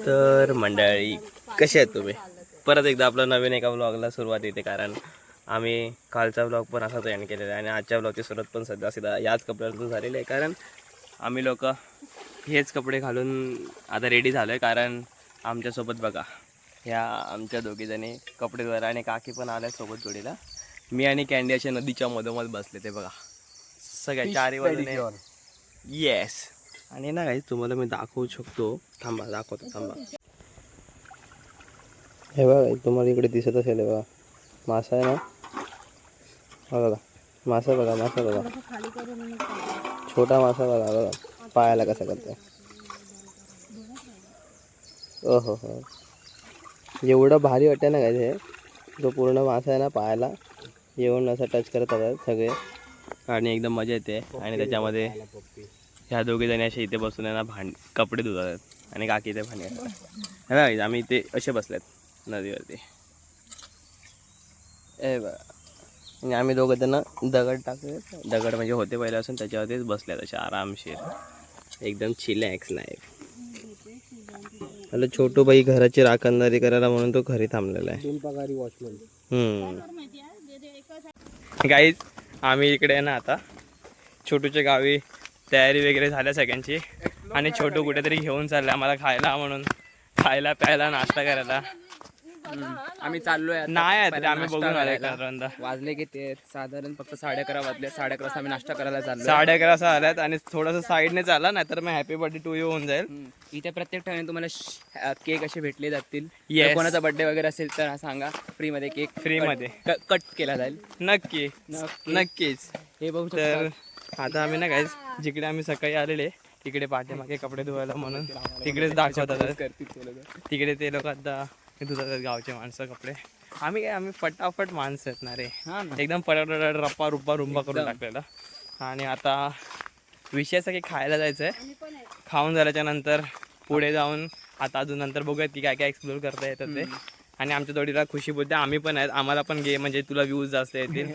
तर मंडळी कसे आहेत तुम्ही? परत एकदा आपलं नवीन एका व्लॉगला सुरुवात येते, कारण आम्ही कालचा व्लॉग पण असाच एंड केलेला आहे आणि आजच्या व्लॉगची सुरुवात पण सध्या याच कपड्यातून झालेली आहे. कारण आम्ही लोक हेच कपडे घालून आता रेडी झालो आहे, कारण आमच्यासोबत बघा ह्या आमच्या दोघीजणी कपडे धुवायला आणि काकी पण आल्या सोबत जोडीला. मी आणि कॅन्डी अशा नदीच्या मधोमध बसले, ते बघा सगळ्या चारी बाजूने. येस. आणि ना काही तुम्हाला मी दाखवू शकतो, दाखवतो थांबा. हे बघा तुम्हाला इकडे दिसत असेल, बघा मासा आहे ना, हा बघा मासा, बघा छोटा मासा बघा पायाला कसा करतो. ओहो हो, एवढं भारी वाटतं ना काय हे. जो पूर्ण मासा आहे ना पायाला येऊन असं टच करत असतात सगळे आणि एकदम मजा येते. आणि त्याच्यामध्ये ह्या दोघे जणी असे इथे बसून आहे ना कपडे धुतात आणि काकी इथे भांडी घालतात. आम्ही इथे असे बसलेत नदीवरती. ए बघा, आणि आम्ही दोघं त्यांना दगड दगड म्हणजे होते पहिल्यापासून, त्याच्यावरतीच बसल्यात असे आरामशीर, एकदम चिलॅक्स लाईफ. छोटू बाई घराची राखणदारी करायला म्हणून तो घरी थांबलेला आहे. गाईज आम्ही इकडे आहे ना आता छोटूच्या गावी तयारी वगैरे झाल्या सगळ्यांची, आणि छोटू कुठेतरी घेऊन चालला आम्हाला खायला, म्हणून खायला प्यायला नाश्ता करायला आम्ही चाललोय. नाही आम्ही बघून आलोय. वाजले की ते साधारण फक्त 11:30 वाजले. 11:30 वाजता आम्ही नाश्ता करायला चाललो. 11:30 वाजता आल्यात आणि थोडंसं साईडने चालला, नाही तर मग हॅपी बर्थडे टू यू होऊन जाईल. इथे प्रत्येक ठिकाणी तुम्हाला केक असे भेटले जातील. Yes. कोणाचा बर्थडे वगैरे असेल तर सांगा, फ्री मध्ये केक फ्रीमध्ये कट केला जाईल. नक्कीच. हे बघू तर आता आम्ही ना काय जिकडे आम्ही सकाळी आलेले तिकडे पाठीमागे कपडे धुवायला म्हणून तिकडेच दाखवतात. तिकडे ते लोक आता धुतात गावचे माणसं कपडे. आम्ही फटाफट माणसं आहेत ना रे, एकदम पटापट रप्पा रुप्पा रुंबा करून टाकलेला. आणि आता विषय असा की खायला जायचं आहे. खाऊन झाल्याच्या नंतर पुढे जाऊन आता अजून नंतर बघूयात की काय काय एक्सप्लोर करता येतं ते. आणि आमच्या जोडीला खुशी बोलते आम्ही पण आहेत, आम्हाला पण घे म्हणजे तुला व्ह्यूज जास्त येतील.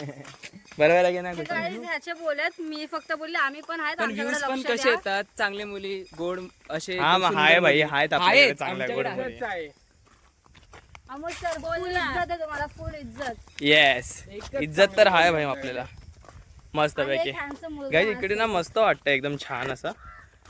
बरोबर आहे की नाही? ह्याचे बोलत मी फक्त बोलले आम्ही पण आहेत, व्ह्यूज पण कसे येतात. चांगले मुली गोड असे. हा मग हाय भाई, आहेत आपल्याकडे चांगल्या गोड मुली. अमोल सर बोल ना, इज्जत आहे तुम्हाला, फुल इज्जत. येस, इज्जत तर हाय भाई आपल्याला मस्त पैकी. गाईज इकडे ना मस्त वाटतं, एकदम छान असं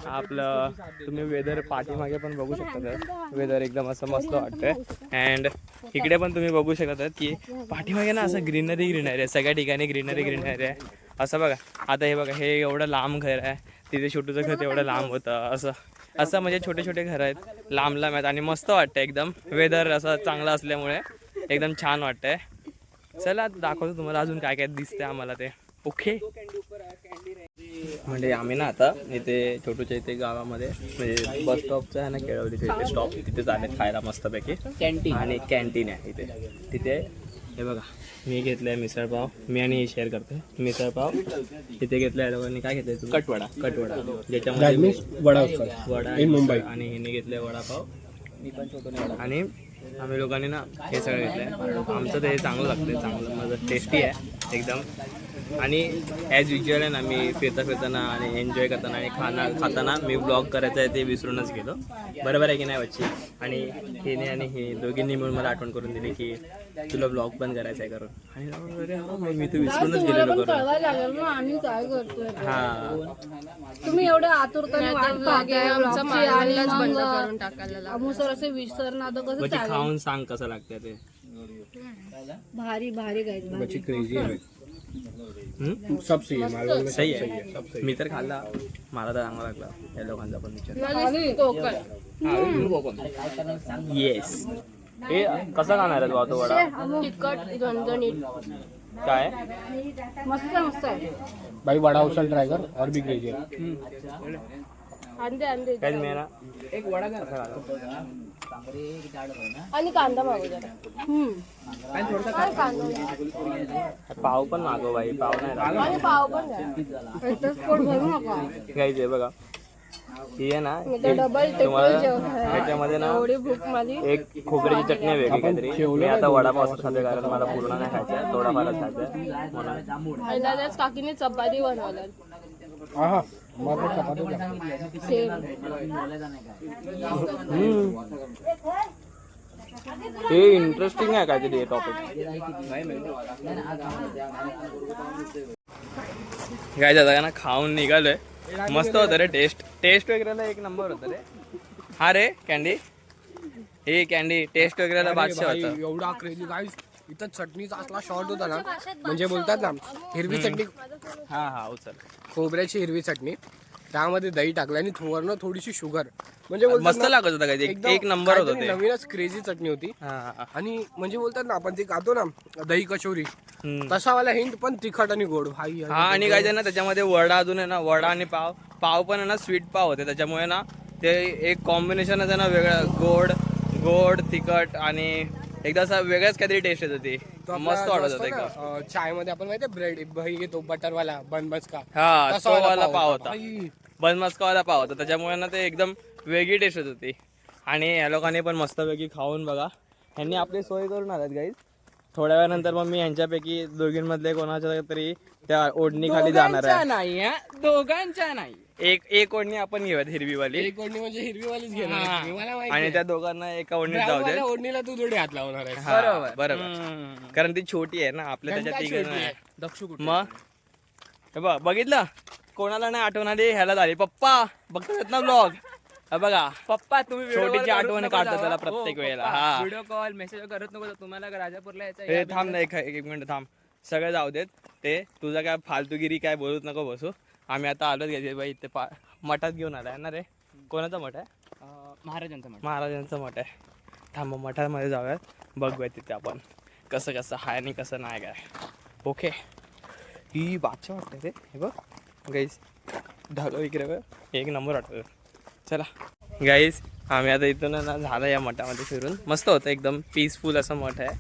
आपलं. तुम्ही वेदर पाठीमागे पण बघू शकता, वेदर एकदम असं मस्त वाटतंय. अँड इकडे पण तुम्ही बघू शकता की पाठीमागे ना असं ग्रीनरी आहे, सगळ्या ठिकाणी ग्रीनरी आहे. असं बघा आता हे बघा, हे एवढं लांब घर आहे, तिथे छोटूचं घर तेवढं लांब होतं. असं म्हणजे छोटे छोटे घर आहेत, लांब आहेत आणि मस्त वाटतं एकदम. वेदर असं चांगलं असल्यामुळे एकदम छान वाटतंय. चला दाखवतो तुम्हाला अजून काय काय दिसतंय आम्हाला ते. ओके, म्हणजे आम्ही ना आता इथे छोटूच्या इथे गावामध्ये म्हणजे बस स्टॉपचं आहे ना केळवलीचं इथे स्टॉप, तिथे जाणे खायला मस्तपैकी कॅन्टीन आणि कॅन्टीन आहे तिथे. हे बघा मी घेतलं आहे मिसळपाव, मी आणि हे शेअर करतो मिसळपाव. तिथे घेतलं आहे लोकांनी, काय घेतलं आहे? कटवडा ज्याच्यामध्ये वडा मुंबई, आणि हिने घेतलं आहे वडापाव. मी पण छोटूने. आणि आम्ही लोकांनी ना हे सगळं घेतलं आहे. आमचं ते चांगलं लागतं, चांगलं माझं टेस्टी आहे एकदम. आणि ॲज युज्युअल आहे ना, मी फिरताना आणि एन्जॉय करताना आणि खाताना मी ब्लॉग करायचं आहे ते विसरूनच गेलो. बरोबर आहे की नाही बच्ची? आणि हिने आणि हे दोघींनी मिळून मला आठवण करून दिली की तुला ब्लॉग पण करायचा आहे करून. आणि मी तर विसरूनच गेलेलो करून. आम्ही काय करतोय, हां तुम्ही एवढ्या आतुरताने वाट पाहताय आणि बंद करून टाकायला अमोल सर असे विसरणार तर कसं बच्ची खाऊन सांग कसं लागतं ते. भारी भारी गाईड. सही आहे. मी तर खाल्ला, मला तर चांगला लागला. या लोकांचा पण विचार. येस. हे कसं खाणार आहे तो वडा? तिखट झणझणीत काय मस्त मस्त आहे भाई वड़ा उसल ट्राई कर और भी लीजिए. अंडे काय मेरा एक वडा आणि कांदा मागू जरा. पाव पण मागव बाई, पाव नाही आणि पाव पण द्या. एकच पोट भरू नका. घ्यायचे बघा. ही आहे ना, डबल तुम्हाला ह्याच्यामध्ये ना एवढी भूक माझी. एक खोबऱ्याची चटणी वेगळी काहीतरी. मी आता वडापाव खाते कारण मला पूर्ण नाही खायचं, थोडाफारच खायचं म्हणून. काकीने चपाती बनवल्या. मग आता चपाती लागते. सेम. हे इंटरेस्टिंग आहे काहीतरी हे टॉपिक. काय जाता ना खाऊन निघालोय. मस्त होतं रे टेस्ट वगैरेला एक नंबर होतं रे. हा रे कॅन्डी, हे कॅन्डी टेस्ट वगैरेला बादशाह भाई, होतं. एवढा क्रेझी गाईस. इथं चटणीचा असला शॉर्ट होता ना, म्हणजे बोलतात ना हिरवी चटणी, हा उचल. खोबऱ्याची हिरवी चटणी, त्यामध्ये दही टाकलं आणि वरनं थोडीशी शुगर, म्हणजे बोलतात मस्त ना, लागत होतं काही एकदम एक नंबर होतं काहीतरी ते. नवीनच क्रेझी चटणी होती. हा आणि म्हणजे बोलतात ना आपण ते खातो ना दही कचोरी, हम्म. तसावाला हिंट पण तिखट आणि गोड. भाई हा आणि काय ना त्याच्यामध्ये वडा अजून आहे ना, वडा आणि पाव पण आहे ना, स्वीट पाव होते त्याच्यामुळे ना ते एक कॉम्बिनेशन आहे ना वेगळं, गोड तिखट आणि एकदा असं वेगळंच काहीतरी टेस्ट येत होती. मस्त वाटत होतं एकदम. चाय मध्ये आपण माहितीये ब्रेड भाई घेतो बटरवाला बनबसका, हा तो वाला पाव होता, भाई. बनमस्कावाला पाव होता त्याच्यामुळे ना ते एकदम वेगळी टेस्ट येत होती. आणि या लोकांनी पण मस्तपैकी खाऊन बघा. ह्यांनी आपली सोय करून आल्यात गाईज. थोड्या वेळानंतर मग मी यांच्यापैकी दोघींमधले कोणाच्या तरी त्या ओढणी खाली जाणार आहे. नाही दोघांच्या नाही. एक ओढणी आपण घेऊयात हिरवीवाली, एक ओढणी म्हणजे हिरवीवालीच घेणार आहे तुम्ही, मला माहिती आणि आहे. त्या दोघांना एका ओढणीत जाऊ दे. ब्राऊनवाल्या ओढणीला तू थोडी हात लावणार आहे. हा, बरोबर. कारण ती छोटी आहे ना आपल्या त्याच्यात ती छोटी आहे. दक्षू कुठे? मग हे बघ बघितलं, कोणाला नाही आठवण आली ह्याला झाली. पप्पा बघतात ना ब्लॉग, बघा पप्पा तुम्ही छोटीची आठवण काढतो त्याला प्रत्येक वेळेला. हा व्हिडिओ कॉल मेसेज करत नको तुम्हाला राजापूरला हे यायचं. थांब ना एक मिनिट थांब. सगळे जाऊ देत ते, तुझा काय फालतूगिरी काय बोलूच नको बसू. आम्ही आता आलोच घ्यायचे बाई ते मठात घेऊन आलाय ना रे. कोणाचा मठ आहे? महाराजांचं मठ. महाराजांचा मठ आहे. थांब मठामध्ये जाऊयात, बघूया तिथे आपण कसं कसं आहे आणि कसं नाही काय. ओके, ही बादशाह वाटते ते. हे बघ गाईस, ढालो इकडे बघ, एक नंबर वाटतं. चला गाईस, आम्ही आता इथून ना झालं या मठामध्ये फिरून. मस्त होतं, एकदम पीसफुल असं मठ आहे.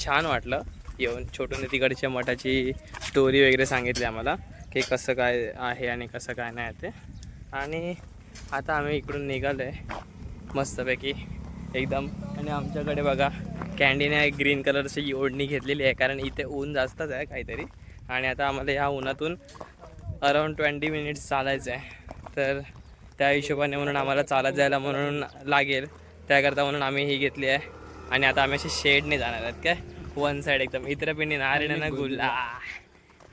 छान वाटलं येऊन. छोटूने तिकडच्या मठाची स्टोरी वगैरे सांगितली आम्हाला की कसं काय आहे आणि कसं काय नाही ते. आणि आता आम्ही इकडून निघालो आहे मस्तपैकी एकदम. आणि आमच्याकडे बघा कॅन्डीने ग्रीन कलरची ओढणी घेतलेली आहे, कारण इथे ऊन जास्तच आहे काहीतरी. आणि आता आम्हाला ह्या उन्हातून अराऊंड 20 मिनिट्स चालायचं आहे. तर त्या हिशोबाने म्हणून आम्हाला चालत जायला म्हणून लागेल, त्याकरता म्हणून आम्ही ही घेतली आहे. आणि आता आम्ही अशी शेडने जाणार आहेत काय, वन साईड एकदम. इतर पिंडी नारळ गुल्ला,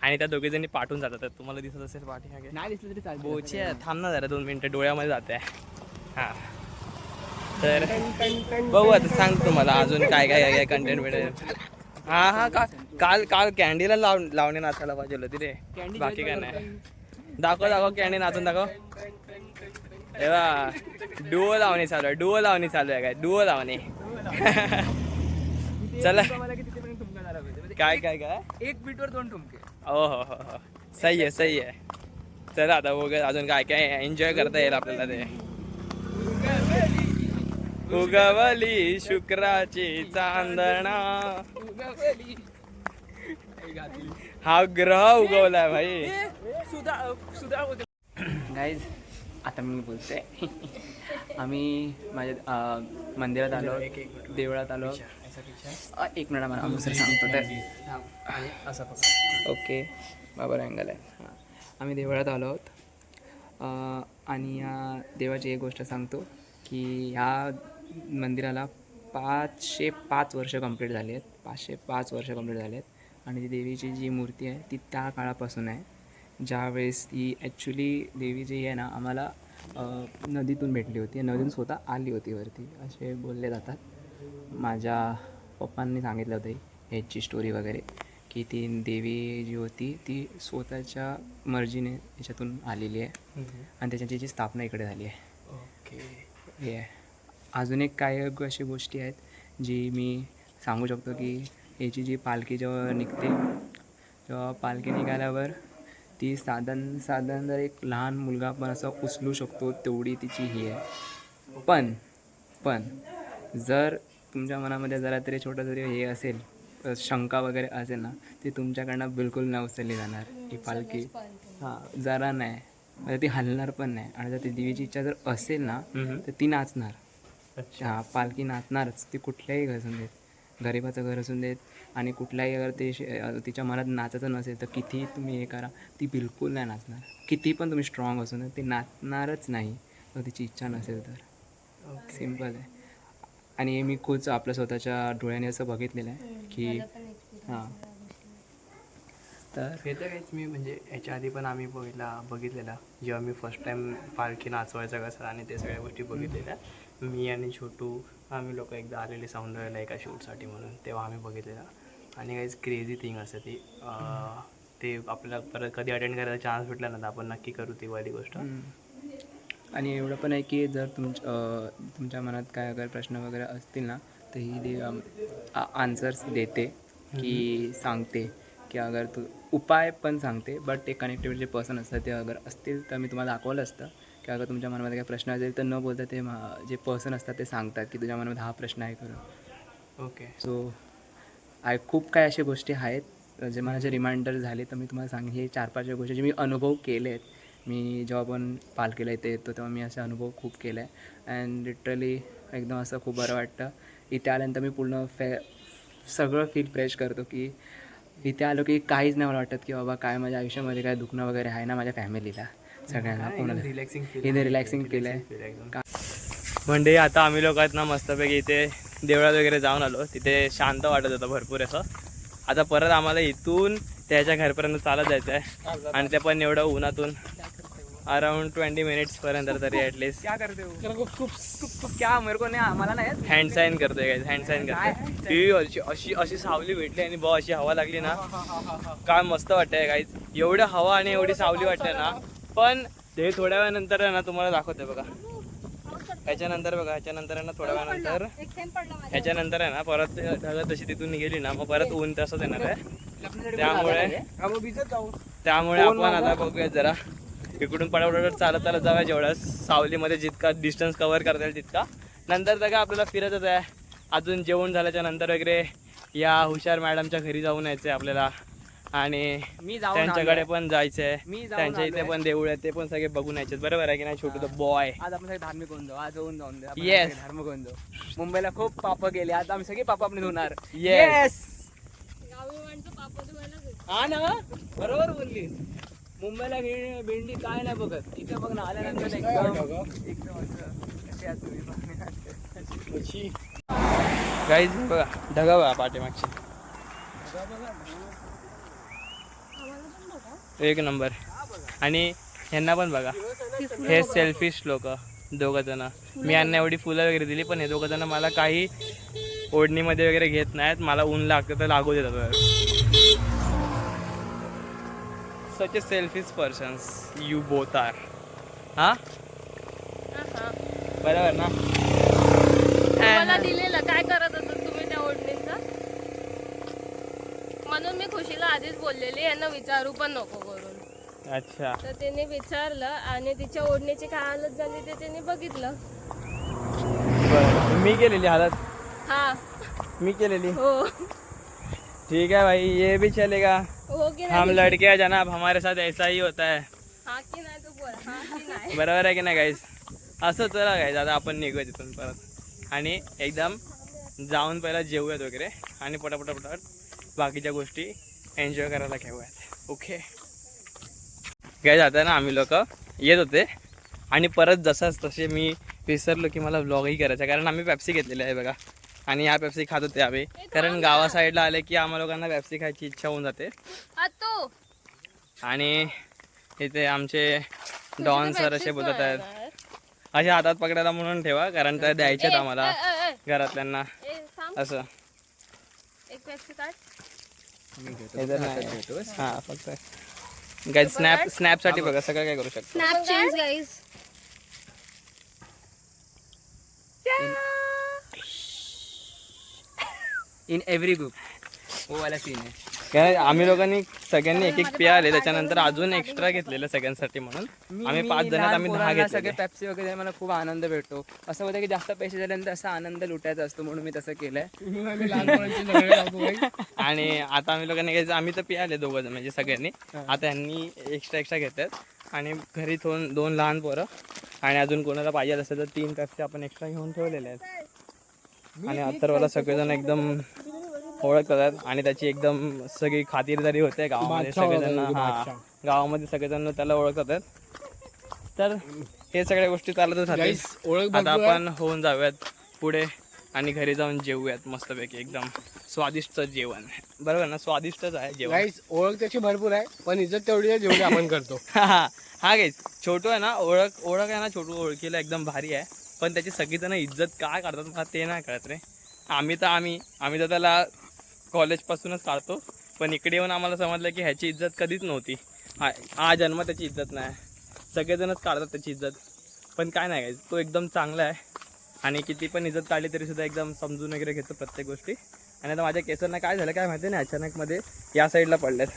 आणि त्या दोघीजणी पाठवून जातात. तुम्हाला दिसत असेल पाठी मागे. नाही दिसलं तरी चालेल. बोचे थांब ना जरा 2 मिनिटं, डोळ्यामध्ये जाते. हां, तर बघू आता सांग तुम्हाला अजून काय काय काय कंटेंट मिळेल. हा काल कॅन्डीला लावणे नाचायला पाहिजे होती रे, बाकी काय नाही. दाखव कॅन्डी नाचून दाखव. एवा डुओ लावणी चालू आहे काय, डुओ लावणी. चला काय एक बीटवर 2 ठुमके. हो सही आहे. चला आता बघूया अजून काय काय एन्जॉय करता येईल आपल्याला. ते उगवली शुक्राची चांदणा, हा ग्रह उगवलाय भाई. गाईज आता मी बोलते. आम्ही माझ्या मंदिरात आलो, देवळात आलो. एक मिनिट मला दुसरं सांगतो तर. असं ओके, बाबर अँगल आहे. हां, आम्ही देवळात आलो आहोत. आणि या देवाची एक गोष्ट सांगतो की ह्या मंदिराला 505 वर्ष कंप्लीट झाली आहेत. 505 वर्ष कंप्लीट झाली आहेत. आणि ती देवीची जी मूर्ती आहे ती त्या काळापासून आहे, ज्यावेळेस ती ॲक्च्युली देवी जी आहे ना आम्हाला नदीतून भेटली होती. नदीतून स्वतः आली होती वरती, असे बोलले जातात. माझ्या पप्पांनी सांगितलं होतं ह्याची स्टोरी वगैरे, की ती देवी जी होती ती स्वतःच्या मर्जीने याच्यातून आलेली आहे आणि त्याच्याची जी स्थापना इकडे झाली आहे. ओके, हे आहे. अजून एक काही अशी गोष्टी आहेत जी मी सांगू शकतो की याची जी पालखी जेव्हा निघते, तेव्हा पालखी निघाल्यावर ती साधारण जर एक लहान मुलगा पण असं उचलू शकतो तेवढी तिची ही आहे. पण जर तुमच्या मनामध्ये जरा तरी छोटं जरी हे असेल, शंका वगैरे असेल ना, ती तुमच्याकडनं बिलकुल नाही उचलली जाणार ही पालखी. हां, जरा नाही, म्हणजे ती हलणार पण नाही. आणि जर ती देवीची इच्छा जर असेल ना तर ती नाचणार. हां, पालखी नाचणारच, ती कुठल्याही घसून देत. गरिबाचं घर असून देत आणि कुठलाही अगर ते तिच्या मनात नाचायचं नसेल तर कितीही तुम्ही हे करा, ती बिलकुल नाही नाचणार. किती पण तुम्ही स्ट्रॉंग असून देत ती नाचणारच नाही तर तिची इच्छा नसेल तर. सिम्पल आहे. आणि मी खूप आपल्या स्वतःच्या डोळ्याने असं बघितलेलं आहे की हां. तर हे तर काहीच मी म्हणजे याच्या आधी पण आम्ही बघितलेला जेव्हा मी फर्स्ट टाईम पालखी नाचवायचा कसं आणि ते सगळ्या गोष्टी बघितलेल्या. मी आणि छोटू आम्ही लोक एकदा आलेले सौंदर्याला एका शूटसाठी म्हणून, तेव्हा आम्ही बघितलेला. आणि काहीच क्रेझी थिंग असते ती. ते आपल्याला परत कधी अटेंड करायला चान्स भेटला ना तर आपण नक्की करू ती वाली गोष्ट. आणि एवढं पण आहे की जर तुमच्या मनात काय अगर प्रश्न वगैरे असतील ना तर ही आन्सर्स देते की सांगते की अगर तू उपाय पण सांगते. बट ते कनेक्टिव्हिटी जे पर्सन असतात ते अगर असतील तर मी तुम्हाला दाखवलं असतं की अगर तुमच्या मनामध्ये काही प्रश्न असेल तर न बोलता ते जे पर्सन असतात ते सांगतात की तुझ्या मनामध्ये हा प्रश्न आहे करून. ओके. सो खूप काही अशा गोष्टी आहेत जे मला जे रिमाइंडर झाले तर मी तुम्हाला सांगेन. हे 4-5 गोष्टी जे मी अनुभव केले आहेत. मी जेव्हा पण पालखीला इथे येतो तेव्हा मी असे अनुभव खूप केले आहे. अँड लिटरली एकदम असं खूप बरं वाटतं. इथे आल्यानंतर मी पूर्ण सगळं फील फ्रेश करतो की इथे आलो की काहीच नाही मला वाटत की बाबा काय माझ्या आयुष्यामध्ये काय दुखणं वगैरे आहे ना माझ्या फॅमिलीला सगळ्यांना कोणाला रिलॅक्सिंग फील आहे. म्हणजे आता आम्ही लोक आहेत ना मस्तपैकी इथे देवळात वगैरे जाऊन आलो. तिथे शांत वाटत होतं भरपूर असं. आता परत आम्हाला इथून त्याच्या घरपर्यंत चालत जायचं आहे आणि ते पण एवढं उन्हातून अराउंड 20 मिनिट्स पर्यंत तरी ॲटलिस्ट. क्या करते हो? क्या मेरे को नाही मला नाही हँड साईन करतोय काय, हँड साईन करतोय. अशी अशी सावली भेटली आणि बॉ अशी हवा लागली ना काय मस्त वाटतंय गाईज. एवढं हवा आणि एवढी सावली वाटते ना. पण ते थोड्या वेळानंतर आहे ना तुम्हाला दाखवतोय बघा. ह्याच्यानंतर बघा ह्याच्यानंतर आहे ना थोड्या वेळानंतर ह्याच्यानंतर आहे ना परत ढगत तशी तिथून निघेली ना मग परत ऊन तसंच येणार आहे. त्यामुळे आपण आता बघूया जरा इकडून पटापट चालत चालत जाऊया जेवढा सावलीमध्ये जितका डिस्टन्स कव्हर करता येईल तितका. नंतर तर काय आपल्याला फिरतच आहे. अजून जेवण झाल्याच्या नंतर वगैरे या हुशार मॅडमच्या घरी जाऊन यायचं आहे आपल्याला आणि मी जाऊन त्यांच्याकडे पण जायचं आहे. मी जाऊन त्यांच्या इथे पण देऊळ आहेत ते पण सगळे बघून यायचे. बरोबर आहे की नाही छोटू द बॉय. आज आपण सगळे धार्मिक होऊन जाऊ. आज होऊन जाऊन दे Yes. धार्मिक होऊन जाऊ. मुंबईला खूप पाप गेले आज आम्ही सगळे पाप आपण धुणार. Yes. हा ना बरोबर बोललीस. मुंबईला भेंडी काय नाही बघत. इथे बघ ना आल्यानंतर एकदम असं कशी आहात तुम्ही. गाईज बघा ढगा बघा पाठीमागची एक नंबर. आणि ह्यांना पण बघा हे सेल्फिश लोक दोघं जण. मी यांना एवढी फुलं वगैरे दिली पण हे दोघं जण मला काही ओढणीमध्ये वगैरे घेत नाहीत. मला ऊन लागतं तर लागू देतात. Such a selfish persons you both are. हा बरोबर ना. मला दिलेलं काय करत होतं तुम्ही त्या ओढणीचं. म्हणून मी खुशीला आधीच बोललेली यांना विचारू पण नको करून. अच्छा तर त्याने विचारलं आणि तिच्या ओढणीची काय हालत झाली ते त्याने बघितलं. बरं मी केलेली हालत. हा मी केलेली. हो ठीक है भाई ये भी चलेगा. हो की हम नाही. लड़के हैं जनाब हमारे साथ ऐसा ही होता है. हा की नाही तू बोल. हा की नाही. बरोबर आहे की नाही गाईज. असं चला गाईज आता आपण निघूया तिथून परत आणि एकदम जाऊन पहिला जेवूयात वगैरे आणि पटापट बाकीच्या गोष्टी एन्जॉय करायला घेऊयात. Okay guys. आता ना आम्ही लोक येत होते आणि परत जसाच तसे मी विसरलो की मला व्लॉगही करायचा कारण आम्ही पेप्सी घेतलेली आहे बघा. आणि ह्या पेप्सी खात होते आम्ही कारण गावा साईडला आले की आम्हा लोकांना पेप्सी खायची इच्छा होऊन जाते. आणि इथे आमचे डॉन सर असे बोलत आहेत असे हातात पकडायला म्हणून ठेवा कारण त्या द्यायच्यात आम्हाला घरातल्यांना असं. एक पेप्सी काढ. हां फक्त गाईज स्नॅपसाठी बघा सगळं काय करू शकतो. Snap change guys. In every group हो वाला सीन आहे. काय आम्ही लोकांनी सगळ्यांनी एक एक पिया आले त्याच्यानंतर अजून एक्स्ट्रा घेतलेलं सगळ्यांसाठी म्हणून आम्ही 5 जण आम्ही 10 सगळे घेतले. पेप्सी वगैरे मला खूप आनंद भेटतो. असं होतं की जास्त पैसे झाल्यानंतर असा आनंद लुटायचा असतो म्हणून मी तसं केलंय. आणि आता आम्ही लोकांनी घ्यायचं आम्ही तर पियाले दोघं जण म्हणजे सगळ्यांनी. आता यांनी एक्स्ट्रा घेतात आणि घरी 2 लहान पोरं आणि अजून कोणाला पाहिजे असेल तर 3 पेप्सी आपण एक्स्ट्रा घेऊन ठेवलेले आहेत. आणि अत्तरवाला सगळेजण एकदम ओळखतात आणि त्याची एकदम सगळी खातिरदारी होते गावामध्ये सगळेजण. हा, गावामध्ये सगळेजण त्याला ओळखतात. तर हे सगळ्या गोष्टी चालतच राहते. ओळख आता आपण होऊन जाऊयात पुढे आणि घरी जाऊन जेवूयात मस्तपैकी एकदम स्वादिष्ट जेवण. बरोबर ना, स्वादिष्टच आहे जेवण. गाईस ओळख त्याची भरपूर आहे पण इज्जत तेवढी आहे जेवढी आपण करतो. हा गाईस, छोटू आहे ना, ओळख आहे ना, छोटू ओळखीला एकदम भारी आहे. पण त्याची सगळीजण इज्जत काय करतात मला ते नाही कळत रे. आम्ही तर त्याला कॉलेजपासूनच काढतो, पण इकडे येऊन आम्हाला समजलं की ह्याची इज्जत कधीच नव्हती. हा जन्म त्याची इज्जत नाही. सगळेजणच काढतात त्याची इज्जत, पण काय नाही गाईस, तो एकदम चांगला आहे आणि किती पण इज्जत काढली तरी सुद्धा एकदम समजून वगैरे घेतो प्रत्येक गोष्टी. आणि आता माझ्या केसांना काय झालं काय माहिती नाही, अचानक मध्ये या साईडला पडल्यात.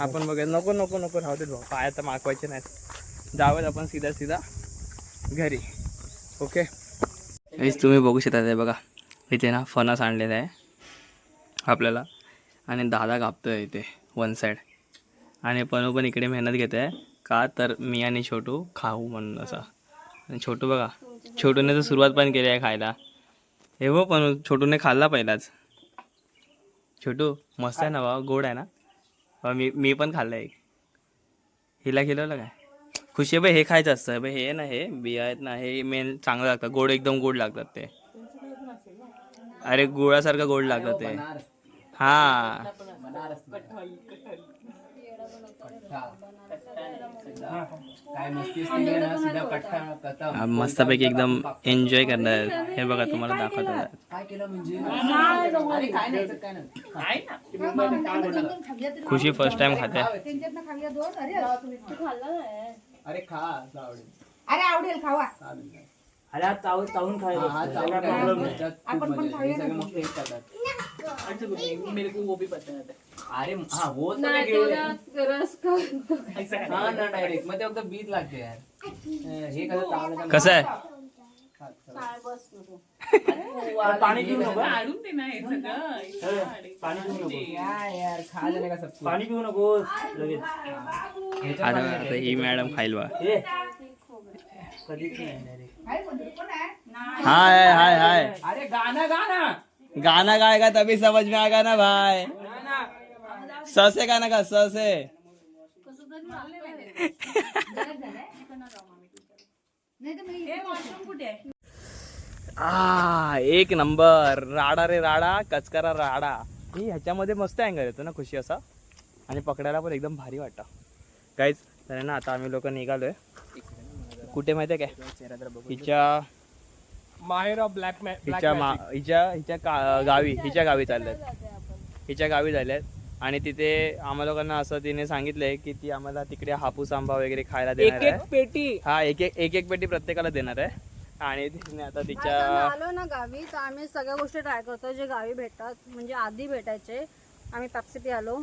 आपण बघूया. नको नको नको राहू देत भाऊ, पाय तर मागवायचे नाहीत. जाऊयात आपण सीधा घरी. ओके तुम्ही बघू शकता ते बघा, इथे ना फणस आणलेला आहे आपल्याला आणि दादा कापतोय इथे वन साईड. आणि पनू पण इकडे मेहनत घेत आहे का, तर मी आणि छोटू खाऊ म्हणून असा. आणि छोटू बघा, छोटूने तर सुरुवात पण केली आहे खायला. हे हो पण छोटूने खाल्ला पहिलाच. छोटू मस्त आहे ना बाबा, गोड आहे ना. मी पण खाल्लं एक. हिला खिलवलं काय? खुशी आहे बाई, हे खायचं असतं बाई. हे ना, हे बिया आहेत ना, हे मेन चांगलं लागतं. गोड, एकदम गोड लागतात ते. अरे गुळासारखं गोड लागतं ते. हा मस्तपैकी एकदम एन्जॉय करणार. हे बघा तुम्हाला दाखवतो. खुशी फर्स्ट टाइम खाते. अरे आवडेल खावा. अरे चावून खायला आपण पण खाऊया ना. मेरे को वो भी पता है. अरे हाँ वो तो नाही, त्याला रस हाँ ना डायरेक्ट मग ते फक्त बीज लागते यार. हे कसं चावलं कसं आहे? पाणी पिऊ नको. पाणी पिऊ नको यार. खा जाने का सब. पाणी पिऊ नको लगेच. आता ही मॅडम खाईल बा. कधीच नाही. हाय हाय हाय. अरे गाना गाना गाएगा तभी समझ में आएगा ना भाई. ससे गाना का ससे. एक नंबर. राडा रे राडा, कचकरा राडा. ही ह्याच्यामध्ये मस्त अँगल येतो ना खुशी असा, आणि पकडायला पण एकदम भारी वाटतं गाईज. तर ना आता आम्ही लोक निघालोय. कुठे माहिती आहे काय? हिच्या माहेर ऑफ ब्लॅक हिच्या गावी चालल्यात. हिच्या गावी झाल्यात आणि तिथे आम्हा लोकांना असं तिने सांगितलंय की ती आम्हाला तिकडे हापूस आंबा वगैरे खायला देणार आहे. पेटी. हा, एक पेटी प्रत्येकाला देणार आहे. आणि तिने आता तिच्या आलो ना गावी तर आम्ही सगळ्या गोष्टी ट्राय करतो जे गावी भेटतात. म्हणजे आधी भेटायचे. आम्ही पेप्सी पियालो.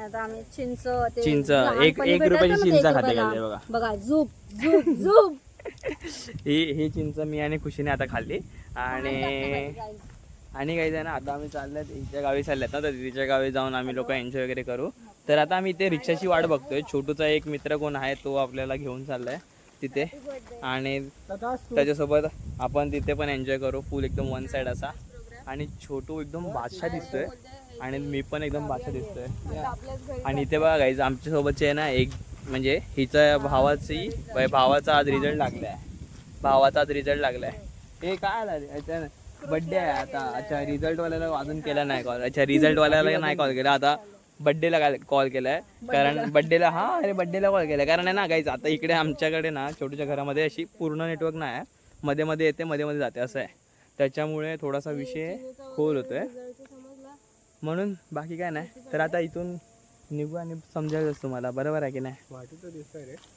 आता आम्ही चिंच एक रुपयाची चिंच खाते गेले बघा. बघा झूप झूप झूप. ही चिंच मी आणि खुशीने आता खाल्ली. आणि काही जण आता आम्ही चालल्यात हिच्या गावी चालल्यात ना, तर तिच्या गावी जाऊन आम्ही लोक एन्जॉय वगैरे करू. तर आता आम्ही इथे रिक्षाची वाट बघतोय. छोटूचा एक मित्र कोण आहे तो आपल्याला घेऊन चाललाय तिथे, आणि त्याच्यासोबत आपण तिथे पण एन्जॉय करू फुल एकदम वन साइड असा. आणि छोटू एकदम बादशाह दिसतोय आणि मी पण एकदम बादशाह दिसतोय. आणि इथे बघा गाईज, आमच्या सोबतचे आहे ना एक, म्हणजे हिच्या भावाचा आज रिझल्ट लागलाय. हे काय बड्डे आहे आता. अच्छा, रिझल्ट वाल्याला अजून केला नाही कॉल. अच्छा, रिझल्ट वाल्याला नाही कॉल केला, आता बड्डेला कॉल केलाय. कारण बड्डेला कॉल केलाय. कारण आहे ना गाईज, आता इकडे आमच्याकडे ना छोटूच्या घरामध्ये अशी पूर्ण नेटवर्क नाही आहे. मध्ये मध्ये येते, मध्ये मध्ये जाते असं आहे. त्याच्यामुळे थोडासा विषय खोल होतोय म्हणून, बाकी काय नाही. तर आता इथून निघू आणि समजायचं तुम्हाला, बरोबर आहे की नाही?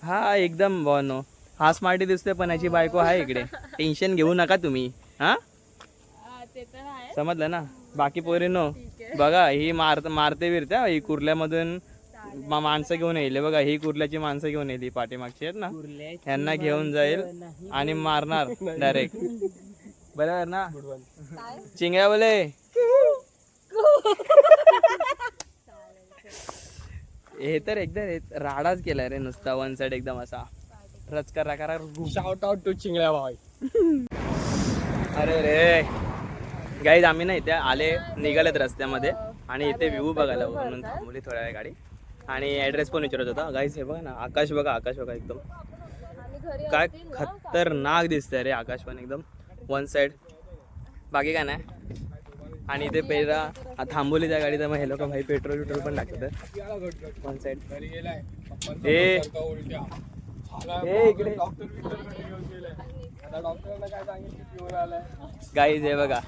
हा एकदम बनो. हा स्मार्टी दिसतोय पण याची बायको आहे इकडे. टेन्शन घेऊ नका तुम्ही. हा समजलं ना? बाकी पोरींनो बघा, ही मारते बिरते. ही कुर्ल्यामधून माणसं घेऊन येईल बघा. ही कुर्ल्याची माणसं घेऊन येईल, पाठीमागची आहेत ना, ह्यांना घेऊन जाईल आणि मारणार डायरेक्ट. बरोबर ना? चिंगळ्या बोले. हे तर एकदम राडाच केलाय रे नुसता वन साइड एकदम असा रचका करा. शाउट आउट टू चिंगळ्या भाई. अरे रे गाईज आम्ही ना इथे आले निघालेत रस्त्यामध्ये आणि इथे व्ह्यू बघायला म्हणून थांबवली थोड्या वेळ गाडी आणि ॲड्रेस पण विचारत होता. गाईज हे बघा ना, आकाश बघा एकदम काय खतरनाक दिसतंय रे आकाश पण एकदम वन साईड, बाकी काय नाही. आणि इथे पहिला थांबवली त्या गाडी तर मग हे लोक भाई पेट्रोल पण टाकतात वन साईड. इकडे गाईज हे बघा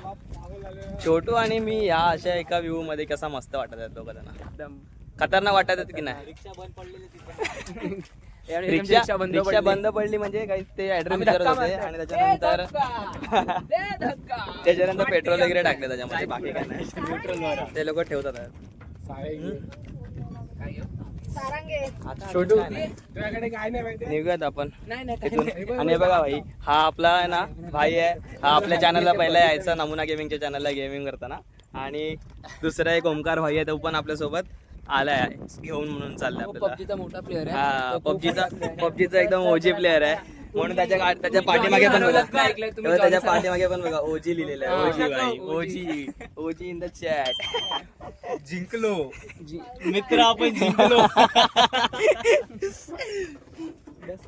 छोटू आणि मी या अशा एका व्ह्यू मध्ये कसा मस्त वाटत आहेत लोक, त्यांना एकदम खतरनाक वाटत आहेत की नाही. रिक्षा बंद पडली म्हणजे काही ते ऍड्रेस विचारत होते आणि त्याच्यानंतर पेट्रोल वगैरे टाकले त्याच्यामध्ये, बाकी काय नाही. ते लोक ठेवतात. छोटू निघूयात आपण इथून. आणि बघा भाई हा आपला आहे ना भाई आहे, हा आपल्या चॅनलला पहिला यायचा नमुना गेमिंगच्या चॅनलला गेमिंग करताना. आणि दुसरा एक ओमकार भाई आहे, तो पण आपल्यासोबत आलाय घेऊन म्हणून चाललाय आपल्याला. पबजीचा मोठा प्लेअर आहे. हा पबजीचा एकदम ओजी प्लेअर आहे म्हणून त्याच्या पाठीमागे पण बघा, त्याच्या पाठीमागे पण बघा ओजी लिहिलेलं आहे. ओजी भाई ओजी इन द चॅट. जिंकलो मित्र, आपण जिंकलो.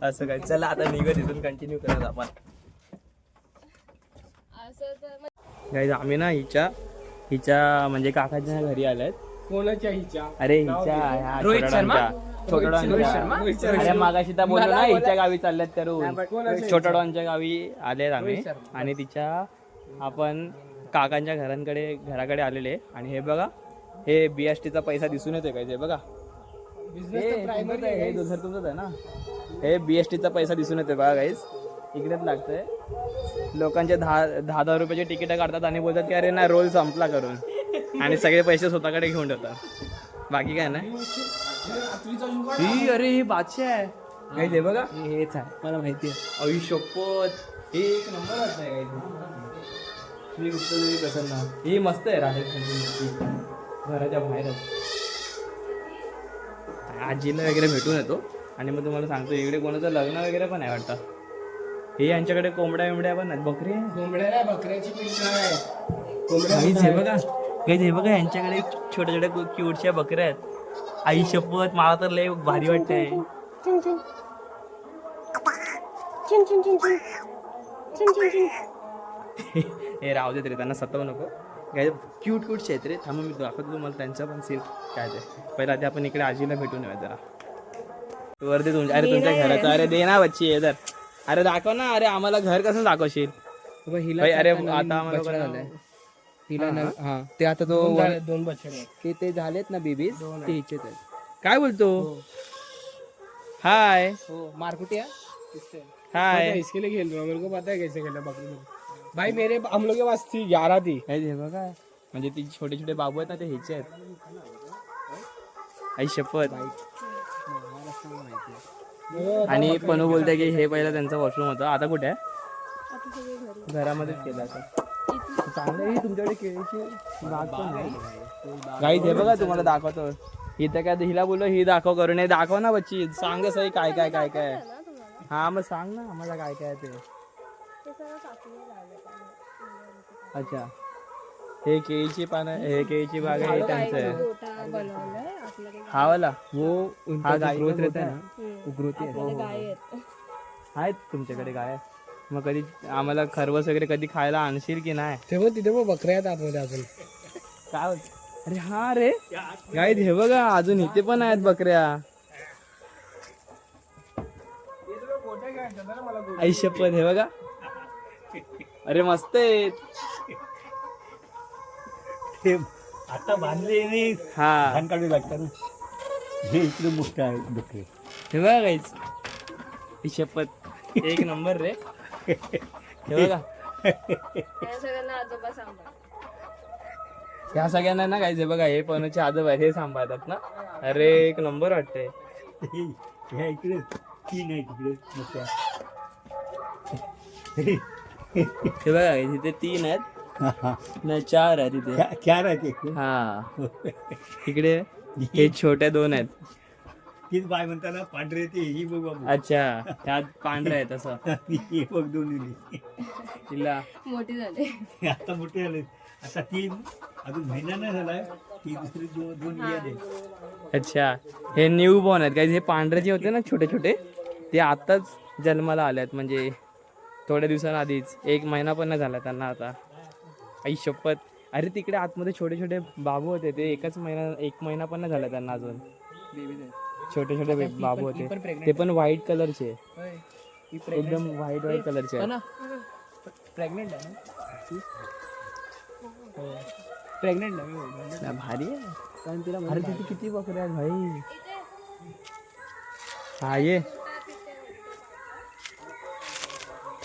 असं काय. चला आता निघत इथून कंटिन्यू करत आपण. गाईज आम्ही ना हिच्या म्हणजे काकाच्या घरी आल्यात. कोणाच्या हिच्या? अरे हिच्या रोहित शर्मा? अरे मागाशी तर बोललो ना हिच्या गावी चालल्यात करून, छोटा डॉनच्या गावी आलेत आम्ही. आणि तिच्या आपण काकांच्या घराकडे आलेले. आणि हे बघा हे BST चा पैसा दिसून येतोय काय, हे बघा हे दुसरं तुमचंच आहे ना, हे BST चा पैसा दिसून येतोय बघा गाईज. इकडेच लागतंय. लोकांचे 10 रुपयाचे तिकीट काढतात आणि बोलतात की अरे ना रोल संपला करून, आणि सगळे पैसे स्वतःकडे घेऊन ठेवतात, बाकी काय नाही. अरे हे बादशाह आहे काही, ते बघा हेच आहे मला माहिती आहे. आयुष्यपत एक नंबर वाटतंय काही. कसं ना ही मस्त आहे राहण्याची घराच्या बाहेरच. आजीला वगैरे भेटून येतो आणि मग तुम्हाला सांगतो इकडे कोणाचं लग्न वगैरे पण आहे वाटतं. हे यांच्याकडे कोंबड्या बिंबड्या पण आहेत, बकरी कोंबड्या बकऱ्याची पिल्लं आहे. हे बघा हे बघा यांच्याकडे छोट्या छोट्या क्यूटच्या बकऱ्या आहेत. आई शपथ मला तर लय भारी वाटतंय. हे राहू देत रे, त्यांना सतवू नको. काय क्यूट आहेत रे. थांबा मी दाखवतो तुम्हाला त्यांचा पण सीन काय ते. पहिला ते आपण इकडे आजीला भेटून येऊया जरा. वरती तुमच्या अरे तुमच्या घराचं अरे दे ना बच्ची आहे तर. अरे दाखव ना, अरे आम्हाला घर कसं दाखवशील. अरे आता आम्हाला हिला हा ते आता तो 2 बछडे ते झालेत ना बेबीज, ते हिचेच आहेत. काय बोलतो. हाय हो मारकुटिया हाय. इसके लिए खेल रहा हूँ, मेरे को पता है कैसे खेलना बकरी. भाई मेरे हम लोग के पास थी 11 थी. हे बघा म्हणजे ती छोटे छोटे बाबू आहेत ना ते ह्याचे आहेत. आई शपथ. आणि पनू बोलते की हे पहिला त्यांचा वॉशरूम होता, आता कुठे आहे. घरामध्येच केलं असं. चांगलं आहे. तुमच्याकडे केळीची बाग पण आहे. गाईज हे बघा तुम्हाला दाखवतो. इथं काय हिला बोललो ही दाखव करून, हे दाखव ना बच्ची, सांग सही काय काय काय काय. हा मग सांग ना आम्हाला काय काय ते. अच्छा हे केळीची पानं, हे केळीची बाग आहे, हे त्यांचं आहे. हा वाला वो हा गाय ग्रोथ रहता है ना, वो ग्रोथ आहेत तुमच्याकडे गाय. मग कधी आम्हाला खरवस वगैरे कधी खायला आणशील की नाही. तेव्हा तिथे मग बकऱ्या आहेत आतमध्ये अजून. काय होत. अरे हा रे गाईज हे बघा अजून इथे पण आहेत बकऱ्या. आई शपथ हे बघा. अरे मस्त आहेत. आता बांधले हा काढू लागतात ना. हे इकडे मोठे आहे बकरे. हे बघा गाईज आई शपथ एक नंबर रे. हे बघा ह्या सगळ्यांना ना गाईज हे बघा हे पनूचे आजोबा आहेत, हे सांभाळतात ना. अरे एक नंबर वाटतंय. ह्या इकडे 3 आहे तिकडे मोठ्या. हे बघा इथे 3 आहेत नाही 4 आहेत इथे. 4 आहेत एकूण. हा इकडे हे छोट्या 2 आहेत. तीच बाय म्हणताना पांढरे ते ही बघ बाबू. अच्छा त्यात पांढरे आहे तसं. हे बघ दोन्ही तिला मोठी झाली. आता मोठे झाले. आता ती अजून महिना नाही झालाय ती दुसरी दोन बिया दे. अच्छा, हे न्यू बॉर्न आहेत काय? हे पांढरे जे होते ना छोटे छोटे ते आत्ताच जन्माला आल्यात, म्हणजे थोड्या दिवसांआधीच. 1 महिना पण नाही झाला त्यांना आता. आई शपथ. अरे तिकडे आतमध्ये छोटे छोटे बाबू होते ते 1 महिना पण नाही झाला त्यांना अजून. छोटे छोटे बाबू होते ते पण व्हाईट कलरचे, एकदम व्हाईट कलरचे आहेत. प्रेग्नेंट आहे ना? प्रेग्नेंट आहे मी बोलतो. भारी आहे. कारण तिला अरे तिथे किती बकरे आहेत भाई. हा ये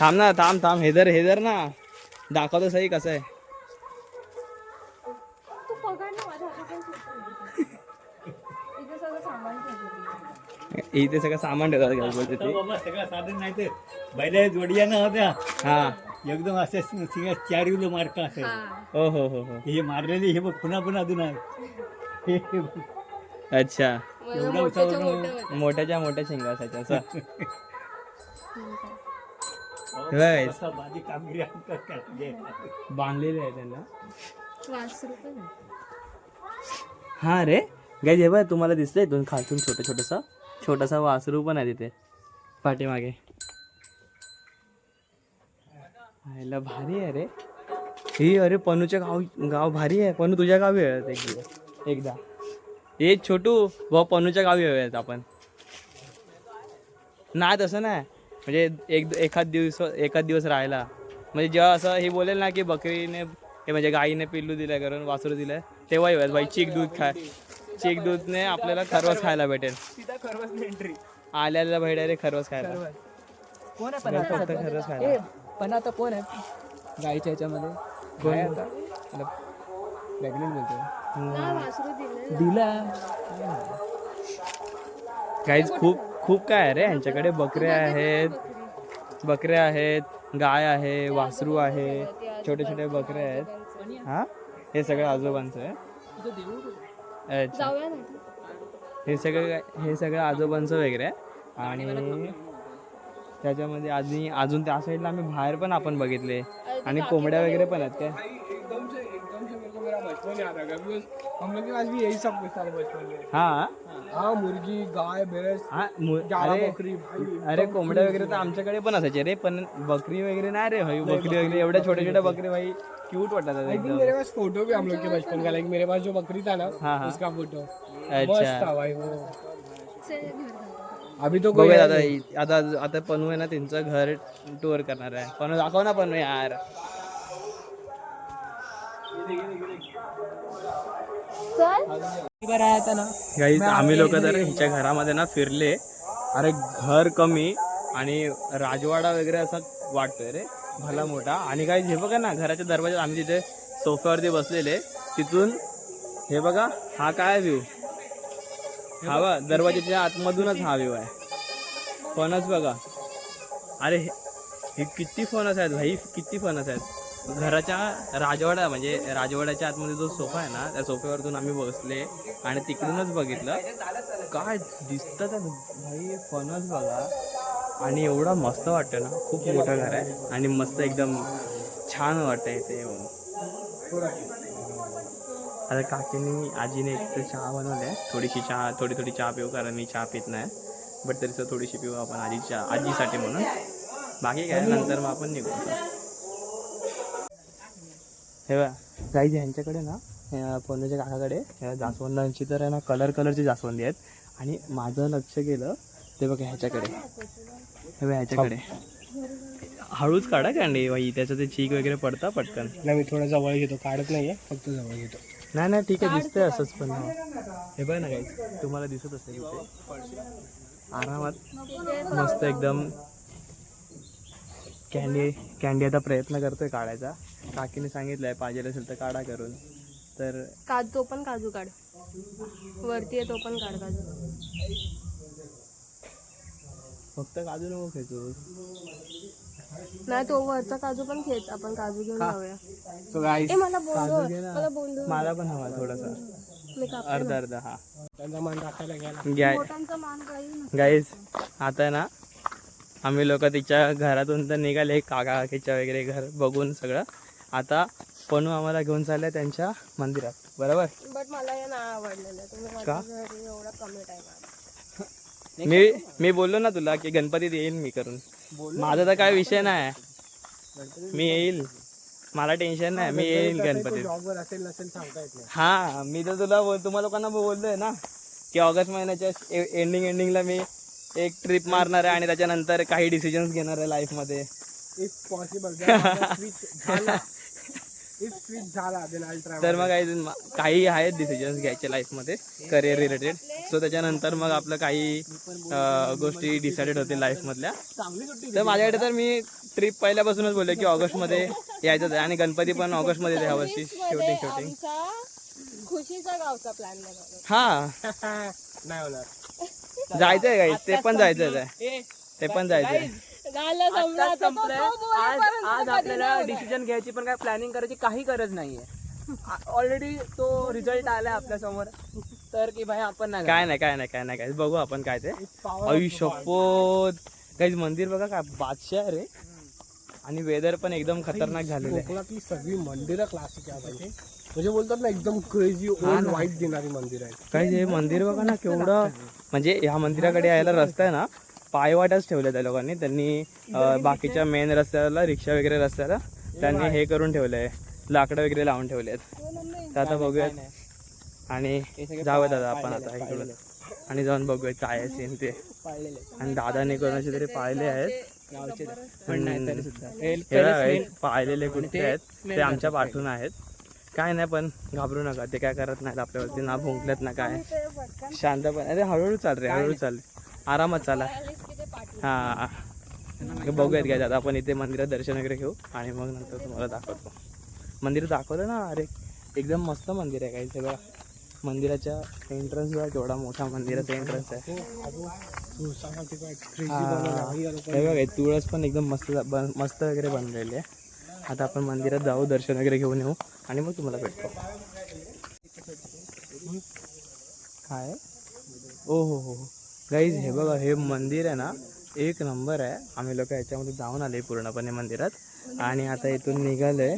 थांब ना, थांब हेदर ना, दाखवतो सही कसं आहे. तू पकड ना माझ्या हातातून सुटतं. इथे सगळं सामान ठेवलं. इथे सगळं सामान ठेवतात काय बोलते आता ते. बाबा सगळं साधन नाही तर बैला जोडिया ना होत्या हा एकदम असे 4 किलो मार्क असेल. हो हो हो हो. हे मारलेले हे बघ पुन्हा अजून आहे. हे बघ. अच्छा, एवढा उंचावर मोठ्या शेंगा असायच्या असं. असा माझी कामगिरी आमचं करते. बांधलेले आहे त्यांना. वासरू पण आहे. हा रे गाईज, हे बघ तुम्हाला दिसतंय इथून खालून छोटासा वासरू पण आहे तिथे पाठीमागे. आयला भारी आहे रे ही. अरे पनूच्या गाव भारी आहे. पनू तुझ्या गावी आहे एकदा. हे छोटू भाऊ पनूच्या गावी हवेत आपण. नाही तसं नाही, म्हणजे एखाद दिवस राहायला. म्हणजे जेव्हा असं हे बोलेल ना की बकरीने हे म्हणजे गाईने पिल्लू दिलंय करून वासरू दिलंय तेव्हा येऊयात भाई. चीक दूधने आपल्याला खरवस खायला भेटेल. सीधा खरवस एंट्री. आल्याला भेट रे खरवस खायला. कोण आहे पण फक्त खरवस खायला. पण आता कोण आहे गाईच्या ह्याच्यामध्ये? कोण आहे आता? प्रेग्नेंट बोलतो ना वासरू दिलं. दिला. गाईज खूप काय आहे रे यांच्याकडे. बकरे आहेत, गाय आहे, वासरू आहे, छोटे छोटे बकरे आहेत. हा हे सगळं आजोबांचं आहे. अच्छा, जाऊया ना. हे सगळं आजोबांचं वगैरे आहे. आणि त्याच्यामध्ये अजून त्या साईडला आम्ही बाहेर पण आपण बघितले. आणि कोंबड्या वगैरे पण आहेत काय. एकदम से मेरे को मेरा बचपन याद आ गया बिकॉज हम लोग के पास भी यही सब कुछ था बचपन में. हा मुर्गी गाय भैंस हा गाला बकरी भाई. अरे कोंबड्या वगैरे तर आमच्याकडे पण असायचे रे, पण बकरी वगैरे नाही रे भाई. बकरी वगैरे एवढ्या छोट्या बकरी भाई क्यूट वाटतात आई थिंक एकदम. मेरे पास फोटो भी हम लोग के बचपन का. लाइक मेरे पास जो बकरी था ना हाँ, हाँ. उसका फोटो अच्छा. मस्त था भाई वो. चल घर जाऊ. अभी तो कोई बघूया है नहीं. आता पनू आहे ना त्यांचं घर टूर करणार आहे. पनू दाखव ना पनू यार. चल. बरं आहे आता ना. गाईज आम्ही लोक तर हिच्या घरामध्ये ना फिरले. अरे घर कमी आणि राजवाडा वगैरे असा वाटतोय रे भला मोठा. आणि गाईज हे बघा ना घराच्या दरवाजात आम्ही तिथे सोफ्यावरती बसलेले. तिथून हे बघा हा काय व्ह्यू. हा बघा दरवाजाच्या आतमधूनच हा व्ह्यू आहे. फणस बघा. अरे हे किती फणस आहेत भाई, किती फणस आहेत. घराच्या राजवाड्याच्या आतमध्ये जो सोफा आहे ना त्या सोफ्यावरतून आम्ही बसले आणि तिकडूनच बघितलं काय दिसतं त्या भाई. फणस बघा. आणि एवढा मस्त वाटतं ना. खूप मोठं घर आहे आणि मस्त एकदम छान वाटतं इथे येऊन. आता काकीने आजीने एक तर चहा बनवल्या. थोडी चहा पिऊ कारण मी चहा पित नाही. बट तरी थोडीशी पिऊ आपण आजीसाठी म्हणून. बाकी काय नंतर मग आपण निघू. हे बघा गाईज ह्यांच्याकडे ना पनूच्या काकाकडे जास्वंदांची तर आहे ना कलरची जास्वंदी आहेत. आणि माझं लक्ष गेलं ते बघा ह्याच्याकडे. हे बघा ह्याच्याकडे हळूच काढा कॅन्डी बाई. त्याचं ते चीक वगैरे पडतं पटकन. नाही मी थोडा जवळ घेतो. काढत नाहीये फक्त जवळ घेतो. नाही ठीक आहे दिसतंय असंच. पण हे बघा ना गाईज तुम्हाला दिसत असेल इथे आरामात मस्त एकदम कॅन्डी आता प्रयत्न करतोय काढायचा. काकीने सांगितलंय पाहिजे असेल तर काढा करून. तर तो पण काजू काढ. वरती आहे तो पण काढ काजू. फक्त काजू नको खेचू. नाही तो वरचा काजू पण खेच. आपण काजू घेऊन जाऊया. So guys, मला काजू घे ना. मला बोलू. मला पण हवा थोडासा. मी कापते. अर्धा हा त्यांचा मान राखायला गेला. मोठ्यांचा मान काही गाईज आता ना आम्ही लोक तिच्या घरातून तर निघाले काकाच्या वगैरे घर बघून सगळं. आता पनू आम्हाला घेऊन चाललाय त्यांच्या मंदिरात, बरोबर? बट मला हे नाही आवडलेलं, तुम्ही का? माझ्या घरी एवढा कमी टाइम मी बोललो ना तुला की गणपतीत येईल मी करून. माझा तर काय विषय नाही, मी येईल, मला टेन्शन नाही, मी येईल गणपतीत. जॉबवर असेल नसेल सांगता येत नाही. हा मी तर तुम्हाला लोकांना बोललोय ना की ऑगस्ट महिन्याच्या एंडिंगला मी एक ट्रिप मारणार आहे आणि त्याच्यानंतर काही डिसिजन्स घेणार आहे लाईफमध्ये. इफ पॉसिबल स्विच झाला then I'll travel. तर मग काही आहेत डिसिजन्स घ्यायचे लाईफमध्ये करिअर रिलेटेड. सो त्याच्यानंतर मग आपलं काही गोष्टी डिसाइडेड होतील लाईफमधल्या. तर माझ्याकडे तर मी ट्रिप पहिल्यापासूनच बोलले की ऑगस्टमध्ये यायचंच आहे आणि गणपती पण ऑगस्टमध्ये ह्या वर्षी शूटिंग. खुशीचा गावचा प्लॅन बनवला. हा नाही होणार. जायचंय काही, ते पण जायचंच आहे, ते पण जायचंय. आत्ताच संपलंय. आज आपल्याला डिसिजन घ्यायची पण काय प्लॅनिंग करायची काही गरज नाहीये. ऑलरेडी तो रिझल्ट आलाय आपल्या समोर, तर की भाई आपण नाही काय नाही बघू आपण काय ते. आयुष्यपोत काही मंदिर बघा काय बादशाह आहे रे, आणि वेदर पण एकदम खतरनाक झालेलं आहे. कोकणातली सगळी मंदिरं क्लासिक आहे भाई. म्हणजे बोलतात ना एकदम क्रेझी ओल्ड वाईट देणारी मंदिर आहेत. काही हे मंदिर बघा ना केवढं, म्हणजे ह्या मंदिराकडे यायला रस्ता आहे ना पायवाटच ठेवले त्या लोकांनी. त्यांनी बाकीच्या मेन रस्त्याला, रिक्षा वगैरे रस्त्याला त्यांनी हे करून ठेवलंय, लाकडं वगैरे लावून ठेवलेत. तर आता बघूयात आणि जाऊयात आता आपण आता इकडून आणि जाऊन बघूयात काय आहे सीन ते. आणि दादाने कोणाचे तरी पाहिले आहेत, पाहिलेले कुठे आहेत ते आमच्या पाठून आहेत. काय नाही पण घाबरू नका, ते काय करत नाहीत आपल्यावरती, ना भुंकलेत ना काय, शांतपणे. अरे हळूहळू चाल रे, हळूहळू चाल, आरामात चाला. हा बघूयात काय आता आपण इथे मंदिरात दर्शन वगैरे घेऊ आणि मग नंतर तुम्हाला दाखवतो. मंदिर दाखवलं ना, अरे एकदम मस्त मंदिर आहे. काही सगळं मंदिराच्या एंट्रन्स बघा केवढा मोठा मंदिराचा एंट्रन्स आहे. हे बघा तुळस पण एकदम मस्त वगैरे बनलेली आहे. आता आपण मंदिरात जाऊ, दर्शन वगैरे घेऊन येऊ आणि मग तुम्हाला भेटतो. काय ओ हो गाईज, हे बघा हे मंदिर आहे ना एक नंबर आहे. आम्ही लोक याच्यामध्ये जाऊन आले पूर्णपणे मंदिरात आणि आता इथून निघालोय.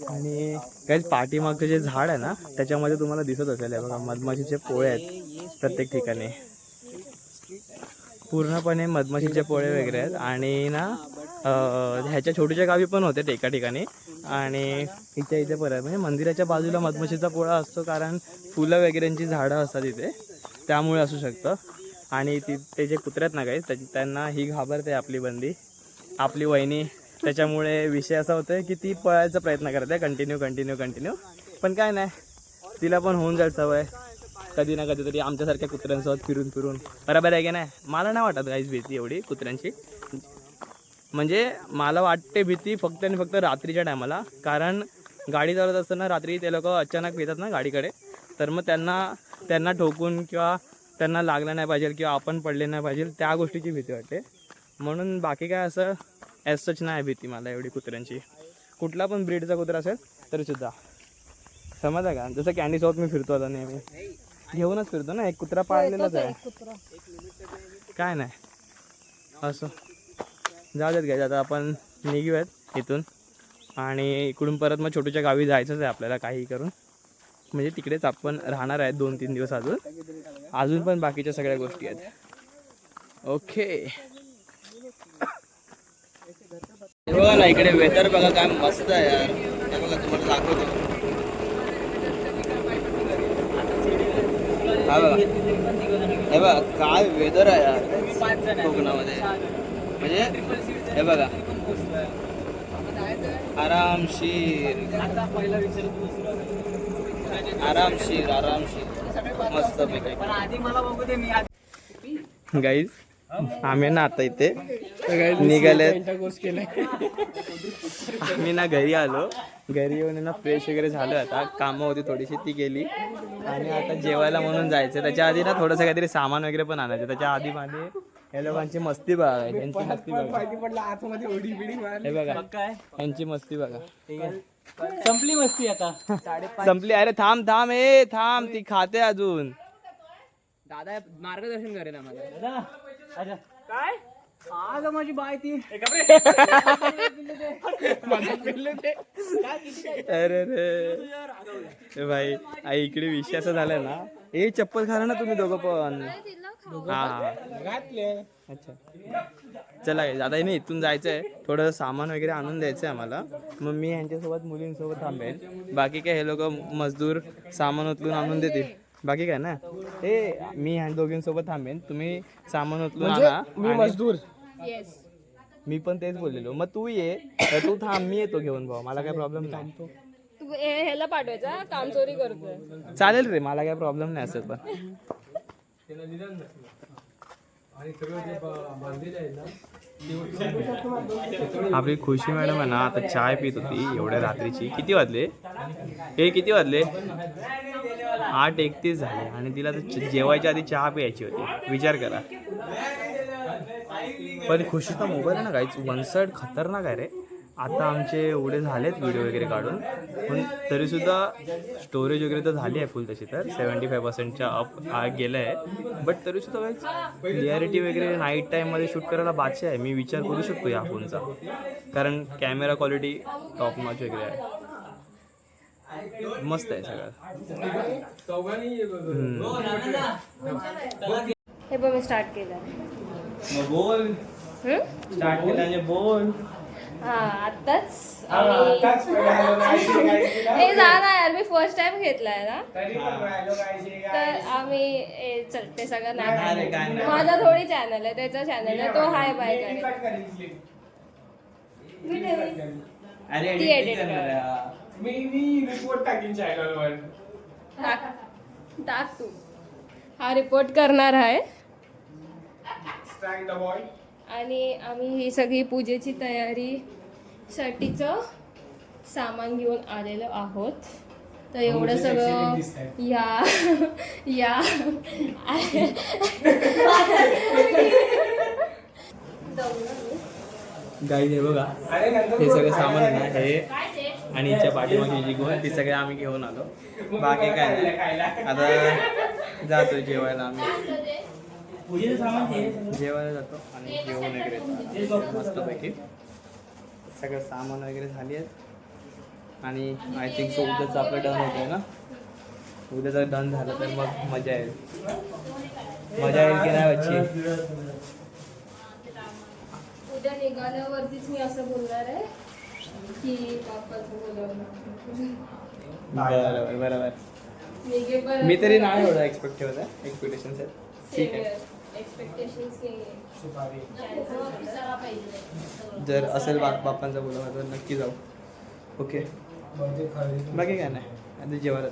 आणि काही पाठीमागचं जे झाड आहे ना त्याच्यामध्ये तुम्हाला दिसत असेल हे बघा मधमाशीचे पोळे आहेत प्रत्येक ठिकाणी, पूर्णपणे मधमाशीचे पोळे वगैरे आहेत. आणि ना ह्याच्या छोट्याच्या गावी पण होते एका ठिकाणी आणि इथे परत म्हणजे मंदिराच्या बाजूला मधमाशीचा पोळा असतो, कारण फुलं वगैरेंची झाडं असतात इथे, त्यामुळे असू शकतं. आणि ते जे कुत्रे आहेत ना काही त्यांना ही घाबरते आपली बंदी, आपली वहिनी. त्याच्यामुळे विषय असा होतोय की ती पळायचा प्रयत्न करते कंटिन्यू. पण काय नाही, तिला पण होऊन जाईल सवय कधी ना कधीतरी आमच्यासारख्या कुत्र्यांसोबत फिरून. बरोबर आहे की नाही? मला नाही वाटत काहीच भीती एवढी कुत्र्यांची. म्हणजे मला वाटते भीती फक्त आणि फक्त रात्रीच्या टायमाला, कारण गाडी चालवत असताना रात्री ते लोक अचानक येतात ना गाडीकडे, तर मग त्यांना ठोकून किंवा त्यांना लागलं नाही पाहिजे किंवा आपण पडले नाही पाहिजे, त्या गोष्टीची भीती वाटते. म्हणून बाकी काय असं ॲज सच नाही भीती मला एवढी कुत्र्यांची. कुठला पण ब्रीडचा कुत्रा असेल तरीसुद्धा, समजलं का? जसं कॅन्डीसोबत मी फिरतो आता नेहमी, घेऊनच फिरतो ना, एक कुत्रा पाळलेलाच आहे, काय नाही असं. जाऊ देत घ्यायचं आता आपण निघूयात इथून आणि इकडून परत मग छोटूच्या गावी जायचंच आहे आपल्याला काही करून. म्हणजे तिकडेच आपण राहणार आहेत 2-3 दिवस अजून पण बाकीच्या सगळ्या गोष्टी आहेत. ओके बघा ना इकडे वेदर बघा काय मस्त आहे यार. हे बघा तुम्हाला दाखवतो, हा बघा हे बघा काय वेदर आहे यार कोकणामध्ये. म्हणजे हे बघा आरामशीर मस्त गाईज. आम्ही ना आता इथे निघाले, आम्ही ना घरी आलो, घरी येऊन ना फ्रेश वगैरे झालो. आता कामं होती थोडीशी ती केली आणि आता जेवायला म्हणून जायचं. त्याच्या आधी ना थोडंसं काहीतरी सामान वगैरे पण आणायचं. त्याच्या आधी माझे या लोकांची मस्ती बघा, यांची मस्ती बघा, हे बघा यांची मस्ती बघा. संपली मस्ती आता, संपली. अरे थांब ती खाते अजून. दादा मार्गदर्शन करेल आम्हाला. काय आलं माझी बाय ती अरे रे भाई आई इकडे विषय असा झालाय ना. ए चप्पल घाला ना तुम्ही दोघं पण. हा अच्छा चला आता नाही इथून जायचंय. थोडं सामान वगैरे आणून द्यायचंय आम्हाला. मग मी यांच्यासोबत मुलींसोबत थांबेन. बाकी काय हे लोक मजदूर सामान उचलून आणून देतील. बाकी काय ना हे मी ह्या दोघींसोबत थांबेन. तुम्ही सामान उचलून आणा. मी मजदूर. मी पण तेच बोललेलो. मग तू ये तू थांब मी येतो घेऊन भाऊ. मला काय प्रॉब्लेम नाही. तू ह्याला पाठवायचा काम चोरी करतोय. चालेल रे मला काय प्रॉब्लेम नाही असत पण. आपली खुशी मॅडम आहे ना आता चाय पित होती एवढ्या रात्रीची. किती वाजले हे किती वाजले 8:31 झाले आणि तिला तर जेवायच्या आधी चहा प्यायची होती. विचार करा. पण खुशीचा मोबाईल आहे ना काहीच वन साईड खतरनाक आहे रे. आता आमचे एवढे झालेत व्हिडिओ वगैरे काढून पण तरीसुद्धा स्टोरेज वगैरे तर झाली आहे फुल. तशी तर 75%च्या अप गेलं आहे. बट तरीसुद्धा काहीच क्लिअरिटी वगैरे नाईट टाईममध्ये शूट करायला बादशा आहे. मी विचार करू शकतो या फोनचा कारण कॅमेरा क्वालिटी टॉप नॉच वगैरे आहे. मस्त आहे सगळं. हे बघ मी स्टार्ट केलं. बोल स्टार्ट केल्याने बोल. हा आत्ताच हे जा ना यार मी फर्स्ट टाइम घेतलाय ना तर आम्ही चल ते सगळं नाही. माझा थोडी चॅनल आहे त्याचा चॅनल आहे तो हाय बाय करेल. ती edit कर. मी रिपोर्ट टाकीन चॅनलवर. टाक तू. हा रिपोर्ट करणार आहे. आणि आम्ही ही सगळी पूजेची तयारी साठीचं सामान घेऊन आलेलो आहोत. तर एवढं सगळं या गाईज हे बघा हे सगळं सामान आहे ना हे आणि हिच्या पाठीमागे जी गोष्ट ती सगळे आम्ही घेऊन आलो. बाकी काय नाही. आता जातो जेवायला. आम्ही जेवायला जातो आणि जेवण वगैरे येतो मस्तपैकी. सगळं सामान वगैरे झाली आहेत आणि आय थिंक सो उद्याच आपलं डन होतंय ना. उद्या जर डन झालं तर मग मजा येईल. मजा येईल की नाही बच्ची. उद्या निघाल्यावरतीच मी असं बोलणार आहे की बाप्पाचं बोलवलं. बरोबर. मी तरी नाही एवढं एक्सपेक्ट ठेवत आहे. एक्सपेक्टेशन्स आहेत ठीक आहे. जर असेल बाप्पांचा बोलवलं तर नक्की जाऊ. ओके बाकी काय नाही. आता जेवायला